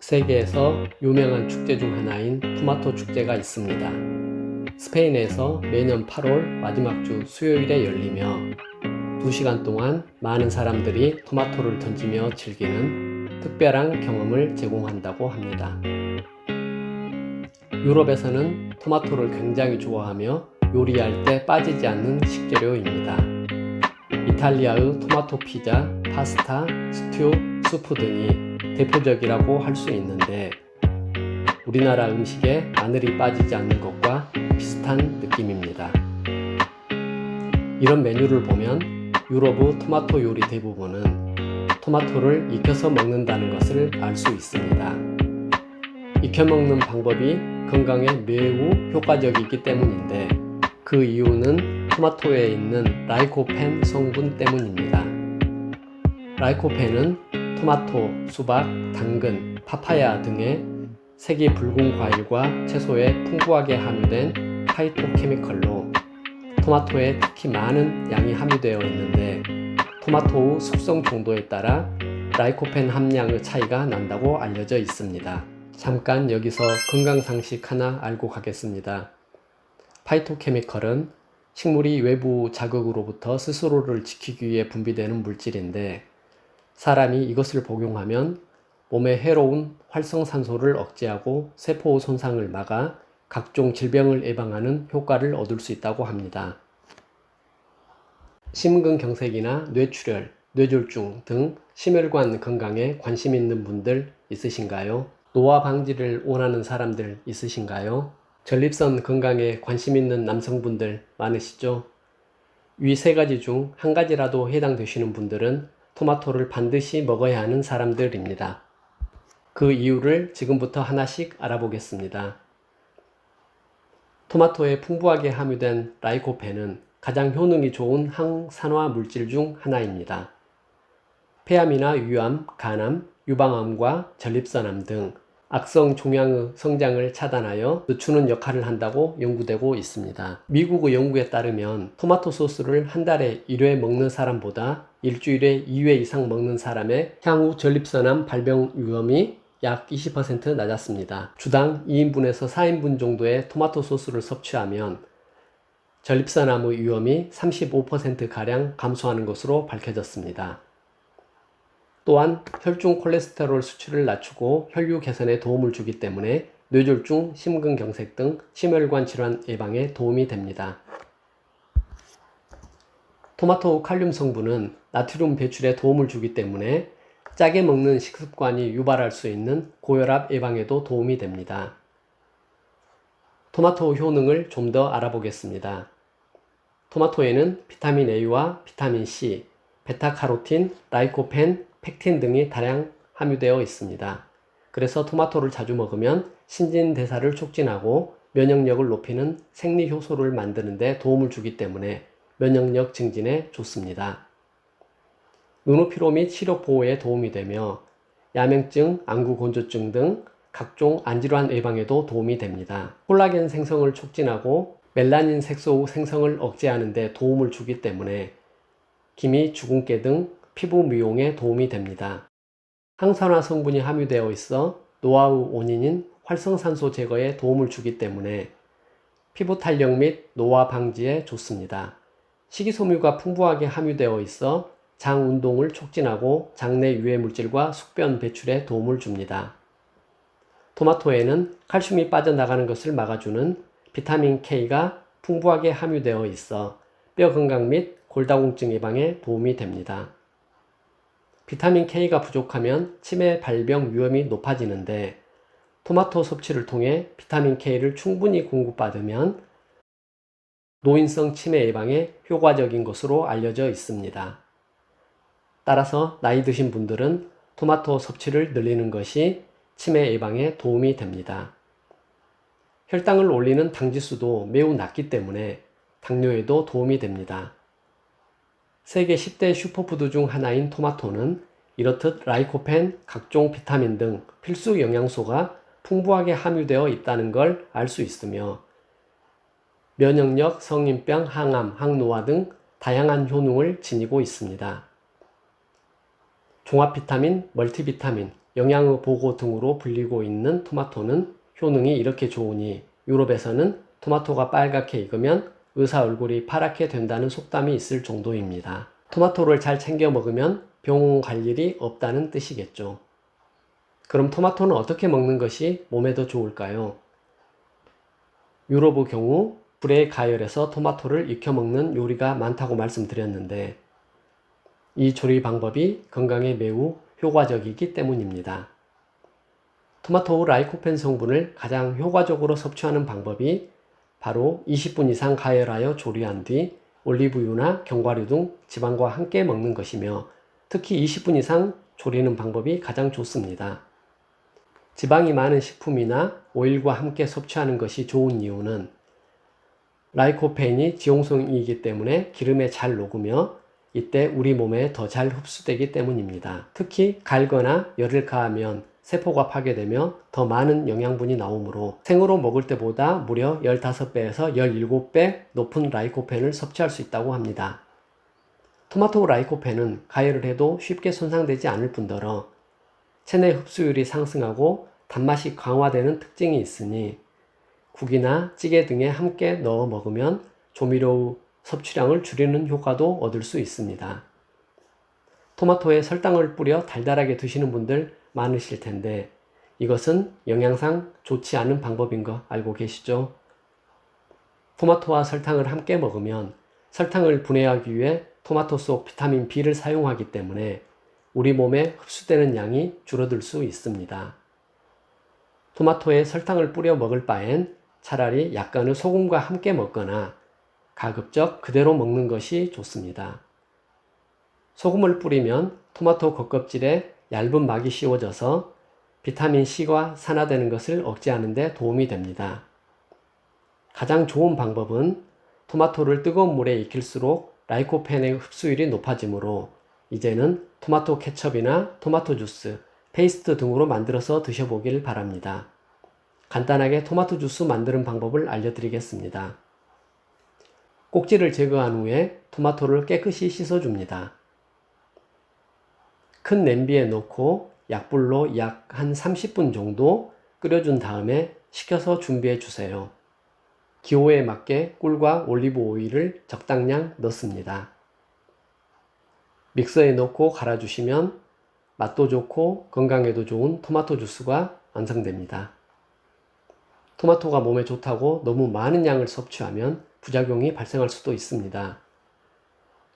세계에서 유명한 축제 중 하나인 토마토 축제가 있습니다. 스페인에서 매년 8월 마지막 주 수요일에 열리며 2시간 동안 많은 사람들이 토마토를 던지며 즐기는 특별한 경험을 제공한다고 합니다. 유럽에서는 토마토를 굉장히 좋아하며 요리할 때 빠지지 않는 식재료입니다. 이탈리아의 토마토 피자, 파스타, 스튜, 수프 등이 대표적이라고 할 수 있는데 우리나라 음식에 마늘이 빠지지 않는 것과 비슷한 느낌입니다. 이런 메뉴를 보면 유럽의 토마토 요리 대부분은 토마토를 익혀서 먹는다는 것을 알 수 있습니다. 익혀 먹는 방법이 건강에 매우 효과적이기 때문인데 그 이유는 토마토에 있는 라이코펜 성분 때문입니다. 라이코펜은 토마토, 수박, 당근, 파파야 등의 색이 붉은 과일과 채소에 풍부하게 함유된 파이토케미컬로 토마토에 특히 많은 양이 함유되어 있는데 토마토의 숙성 정도에 따라 라이코펜 함량의 차이가 난다고 알려져 있습니다. 잠깐 여기서 건강상식 하나 알고 가겠습니다. 파이토케미컬은 식물이 외부 자극으로부터 스스로를 지키기 위해 분비되는 물질인데 사람이 이것을 복용하면 몸에 해로운 활성산소를 억제하고 세포 손상을 막아 각종 질병을 예방하는 효과를 얻을 수 있다고 합니다. 심근경색이나 뇌출혈, 뇌졸중 등 심혈관 건강에 관심 있는 분들 있으신가요? 노화 방지를 원하는 사람들 있으신가요? 전립선 건강에 관심 있는 남성분들 많으시죠? 위 세 가지 중 한 가지라도 해당되시는 분들은 토마토를 반드시 먹어야 하는 사람들입니다. 그 이유를 지금부터 하나씩 알아보겠습니다. 토마토에 풍부하게 함유된 라이코펜은 가장 효능이 좋은 항산화 물질 중 하나입니다. 폐암이나 위암, 간암, 유방암과 전립선암 등 악성 종양의 성장을 차단하여 늦추는 역할을 한다고 연구되고 있습니다. 미국의 연구에 따르면 토마토 소스를 한 달에 1회 먹는 사람보다 일주일에 2회 이상 먹는 사람의 향후 전립선암 발병 위험이 약 20% 낮았습니다. 주당 2인분에서 4인분 정도의 토마토 소스를 섭취하면 전립선암의 위험이 35%가량 감소하는 것으로 밝혀졌습니다. 또한 혈중 콜레스테롤 수치를 낮추고 혈류 개선에 도움을 주기 때문에 뇌졸중, 심근경색 등 심혈관 질환 예방에 도움이 됩니다. 토마토 칼륨 성분은 나트륨 배출에 도움을 주기 때문에 짜게 먹는 식습관이 유발할 수 있는 고혈압 예방에도 도움이 됩니다. 토마토 효능을 좀 더 알아보겠습니다. 토마토에는 비타민 A와 비타민 C, 베타카로틴, 라이코펜, 펙틴 등이 다량 함유되어 있습니다. 그래서 토마토를 자주 먹으면 신진대사를 촉진하고 면역력을 높이는 생리효소를 만드는 데 도움을 주기 때문에 면역력 증진에 좋습니다. 눈의 피로 및 시력 보호에 도움이 되며 야맹증, 안구건조증 등 각종 안질환 예방에도 도움이 됩니다. 콜라겐 생성을 촉진하고 멜라닌 색소 생성을 억제하는 데 도움을 주기 때문에 기미, 주근깨 등 피부 미용에 도움이 됩니다. 항산화 성분이 함유되어 있어 노화의 원인인 활성산소 제거에 도움을 주기 때문에 피부 탄력 및 노화 방지에 좋습니다. 식이섬유가 풍부하게 함유되어 있어 장 운동을 촉진하고 장내 유해 물질과 숙변 배출에 도움을 줍니다. 토마토에는 칼슘이 빠져나가는 것을 막아주는 비타민 K가 풍부하게 함유되어 있어 뼈 건강 및 골다공증 예방에 도움이 됩니다. 비타민 K가 부족하면 치매 발병 위험이 높아지는데 토마토 섭취를 통해 비타민 K를 충분히 공급받으면 노인성 치매 예방에 효과적인 것으로 알려져 있습니다. 따라서 나이 드신 분들은 토마토 섭취를 늘리는 것이 치매 예방에 도움이 됩니다. 혈당을 올리는 당지수도 매우 낮기 때문에 당뇨에도 도움이 됩니다. 세계 10대 슈퍼푸드 중 하나인 토마토는 이렇듯 라이코펜, 각종 비타민 등 필수 영양소가 풍부하게 함유되어 있다는 걸 알 수 있으며 면역력, 성인병, 항암, 항노화 등 다양한 효능을 지니고 있습니다. 종합 비타민, 멀티비타민, 영양의 보고 등으로 불리고 있는 토마토는 효능이 이렇게 좋으니 유럽에서는 토마토가 빨갛게 익으면 의사 얼굴이 파랗게 된다는 속담이 있을 정도입니다. 토마토를 잘 챙겨 먹으면 병원 갈 일이 없다는 뜻이겠죠. 그럼 토마토는 어떻게 먹는 것이 몸에 더 좋을까요? 유럽의 경우 불에 가열해서 토마토를 익혀 먹는 요리가 많다고 말씀드렸는데 이 조리 방법이 건강에 매우 효과적이기 때문입니다. 토마토의 라이코펜 성분을 가장 효과적으로 섭취하는 방법이 바로 20분 이상 가열하여 조리한 뒤 올리브유나 견과류 등 지방과 함께 먹는 것이며 특히 20분 이상 조리는 방법이 가장 좋습니다. 지방이 많은 식품이나 오일과 함께 섭취하는 것이 좋은 이유는 라이코펜이 지용성이기 때문에 기름에 잘 녹으며 이때 우리 몸에 더 잘 흡수되기 때문입니다. 특히 갈거나 열을 가하면 세포가 파괴되며 더 많은 영양분이 나오므로 생으로 먹을 때보다 무려 15배에서 17배 높은 라이코펜을 섭취할 수 있다고 합니다. 토마토 라이코펜은 가열을 해도 쉽게 손상되지 않을 뿐더러 체내 흡수율이 상승하고 단맛이 강화되는 특징이 있으니 국이나 찌개 등에 함께 넣어 먹으면 조미료 섭취량을 줄이는 효과도 얻을 수 있습니다. 토마토에 설탕을 뿌려 달달하게 드시는 분들 많으실 텐데 이것은 영양상 좋지 않은 방법인 거 알고 계시죠? 토마토와 설탕을 함께 먹으면 설탕을 분해하기 위해 토마토 속 비타민 B를 사용하기 때문에 우리 몸에 흡수되는 양이 줄어들 수 있습니다. 토마토에 설탕을 뿌려 먹을 바엔 차라리 약간의 소금과 함께 먹거나 가급적 그대로 먹는 것이 좋습니다. 소금을 뿌리면 토마토 겉껍질에 얇은 막이 씌워져서 비타민C가 산화되는 것을 억제하는 데 도움이 됩니다. 가장 좋은 방법은 토마토를 뜨거운 물에 익힐수록 라이코펜의 흡수율이 높아지므로 이제는 토마토 케첩이나 토마토 주스, 페이스트 등으로 만들어서 드셔보길 바랍니다. 간단하게 토마토 주스 만드는 방법을 알려드리겠습니다. 꼭지를 제거한 후에 토마토를 깨끗이 씻어줍니다. 큰 냄비에 넣고 약불로 약 한 30분 정도 끓여준 다음에 식혀서 준비해 주세요. 기호에 맞게 꿀과 올리브 오일을 적당량 넣습니다. 믹서에 넣고 갈아주시면 맛도 좋고 건강에도 좋은 토마토 주스가 완성됩니다. 토마토가 몸에 좋다고 너무 많은 양을 섭취하면 부작용이 발생할 수도 있습니다.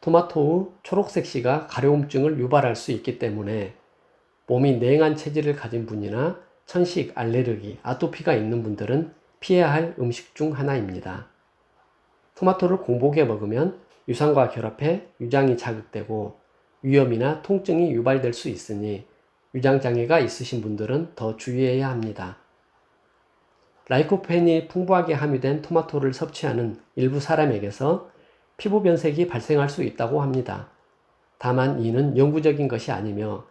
토마토의 초록색 씨가 가려움증을 유발할 수 있기 때문에 몸이 냉한 체질을 가진 분이나 천식, 알레르기, 아토피가 있는 분들은 피해야 할 음식 중 하나입니다. 토마토를 공복에 먹으면 유산과 결합해 유장이 자극되고 위염이나 통증이 유발될 수 있으니 유장장애가 있으신 분들은 더 주의해야 합니다. 라이코펜이 풍부하게 함유된 토마토를 섭취하는 일부 사람에게서 피부 변색이 발생할 수 있다고 합니다. 다만 이는 영구적인 것이 아니며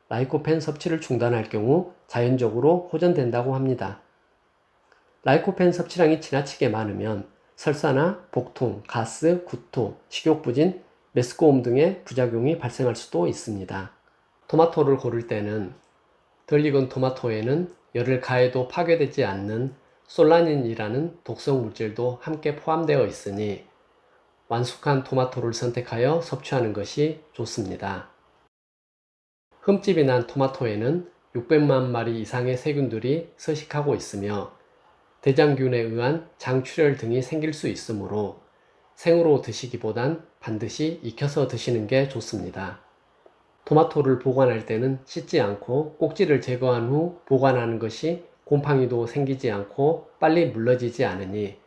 라이코펜 섭취를 중단할 경우 자연적으로 호전된다고 합니다. 라이코펜 섭취량이 지나치게 많으면 설사나 복통, 가스, 구토, 식욕부진, 메스꺼움 등의 부작용이 발생할 수도 있습니다. 토마토를 고를 때는 덜 익은 토마토에는 열을 가해도 파괴되지 않는 솔라닌이라는 독성 물질도 함께 포함되어 있으니 완숙한 토마토를 선택하여 섭취하는 것이 좋습니다. 흠집이 난 토마토에는 600만 마리 이상의 세균들이 서식하고 있으며 대장균에 의한 장출혈 등이 생길 수 있으므로 생으로 드시기보단 반드시 익혀서 드시는 게 좋습니다. 토마토를 보관할 때는 씻지 않고 꼭지를 제거한 후 보관하는 것이 곰팡이도 생기지 않고 빨리 물러지지 않으니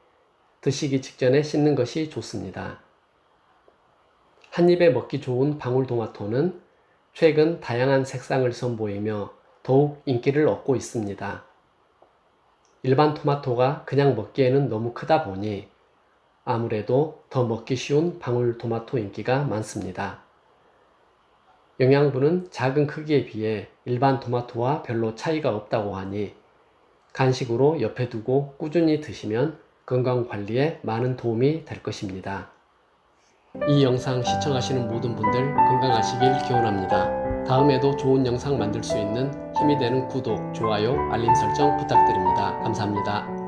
드시기 직전에 씻는 것이 좋습니다. 한 입에 먹기 좋은 방울토마토는 최근 다양한 색상을 선보이며 더욱 인기를 얻고 있습니다. 일반 토마토가 그냥 먹기에는 너무 크다 보니 아무래도 더 먹기 쉬운 방울토마토 인기가 많습니다. 영양분은 작은 크기에 비해 일반 토마토와 별로 차이가 없다고 하니 간식으로 옆에 두고 꾸준히 드시면 건강관리에 많은 도움이 될 것입니다. 이 영상 시청하시는 모든 분들 건강하시길 기원합니다. 다음에도 좋은 영상 만들 수 있는 힘이 되는 구독, 좋아요, 알림 설정 부탁드립니다. 감사합니다.